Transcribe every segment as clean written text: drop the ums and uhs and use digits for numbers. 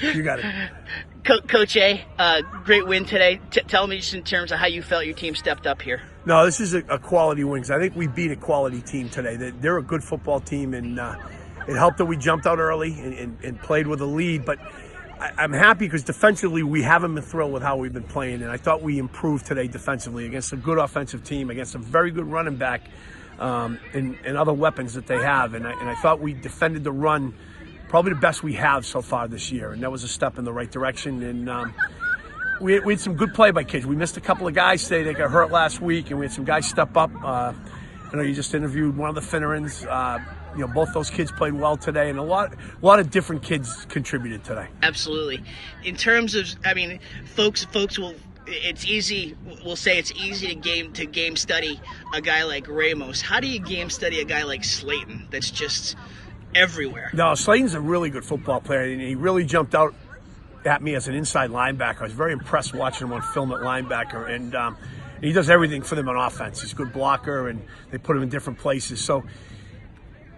You got it. Coach A, great win today. Tell me just in terms of how you felt your team stepped up here. No, this is a quality win. I think we beat a quality team today. They're a good football team, and it helped that we jumped out early and played with a lead. But I'm happy because defensively we haven't been thrilled with how we've been playing, and I thought we improved today defensively against a good offensive team, against a very good running back, and other weapons that they have. And I thought we defended the run probably the best we have so far this year, and that was a step in the right direction. And we had some good play by kids. We missed a couple of guys today that got hurt last week, and we had some guys step up. You just interviewed one of the Finnerans. Both those kids played well today, and a lot of different kids contributed today. Absolutely. In terms of, folks will. It's easy. We'll say it's easy to game study a guy like Ramos. How do you game study a guy like Slayton? That's just everywhere. No, Slayton's a really good football player, and he really jumped out at me as an inside linebacker. I was very impressed watching him on film at linebacker, and he does everything for them on offense. He's a good blocker, and they put him in different places. So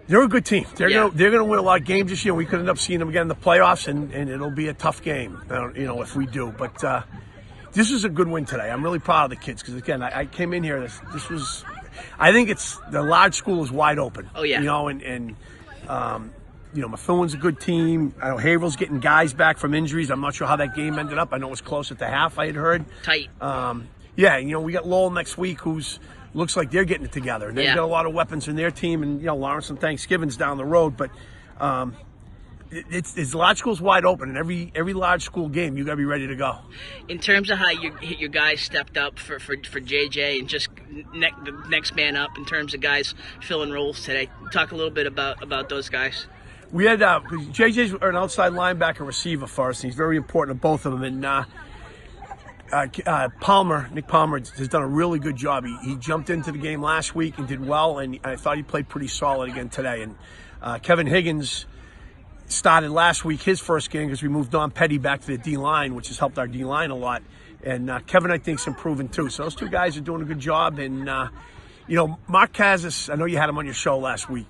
they're a good team. They're gonna win a lot of games this year. We could end up seeing them again in the playoffs, and it'll be a tough game, if we do. But this was a good win today. I'm really proud of the kids because, again, I came in here. This was, I think the large school is wide open. Oh yeah. Methuen a good team. I know Haverhill's getting guys back from injuries. I'm not sure how that game ended up. I know it was close at the half, I had heard. Tight. We got Lowell next week, looks like they're getting it together. They've got a lot of weapons in their team, and Lawrence and Thanksgiving's down the road. But it's large school's wide open, and every large school game you got to be ready to go. In terms of how your guys stepped up for JJ and just the next man up in terms of guys filling roles today, talk a little bit about those guys. We had JJ's an outside linebacker receiver for us, and he's very important to both of them. And Nick Palmer has done a really good job. He jumped into the game last week and did well, and I thought he played pretty solid again today. And Kevin Higgins started last week his first game because we moved Don Petty back to the D-line, which has helped our D-line a lot. And Kevin, I think, is improving too. So those two guys are doing a good job. And, Mark Kazis, I know you had him on your show last week,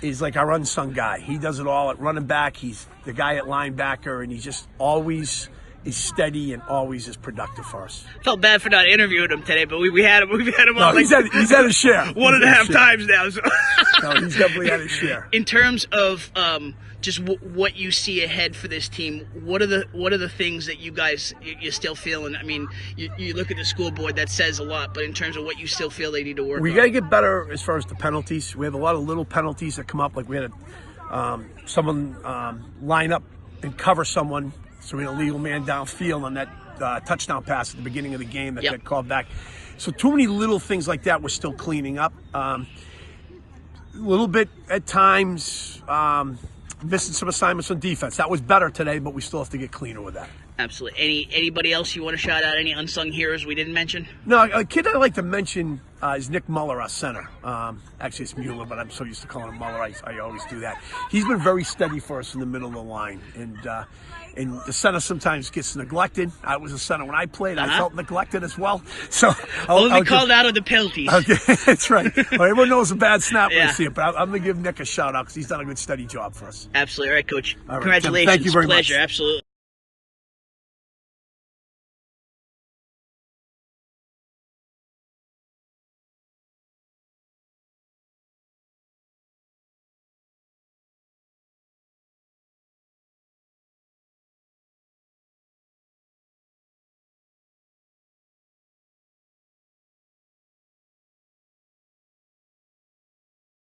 is like our unsung guy. He does it all at running back. He's the guy at linebacker, and he just always is steady and always is productive for us. Felt bad for not interviewing him today, but we had him no, on. He's had his share. 1.5 times now. So. No, he's definitely had his share. In terms of just what you see ahead for this team, what are the things that you guys you're still feeling? You look at the school board, that says a lot, but in terms of what you still feel they need to work on. We got to get better as far as the penalties. We have a lot of little penalties that come up, like we had someone line up and cover someone, so we had a legal man downfield on that touchdown pass at the beginning of the game that got called back. So too many little things like that we're still cleaning up. A little bit at times missing some assignments on defense. That was better today, but we still have to get cleaner with that. Absolutely. Anybody else you want to shout out? Any unsung heroes we didn't mention? No, a kid I'd like to mention is Nick Muller, our center. Actually, it's Mueller, but I'm so used to calling him Muller, I always do that. He's been very steady for us in the middle of the line. And the center sometimes gets neglected. I was a center when I played. I felt neglected as well. So I'll be called out of the penalties. Okay, that's right. Well, everyone knows a bad snap when they see it, but I'm going to give Nick a shout out because he's done a good, steady job for us. Absolutely. All right, Coach. All right, Congratulations. Tim, thank you very much. Pleasure. Absolutely.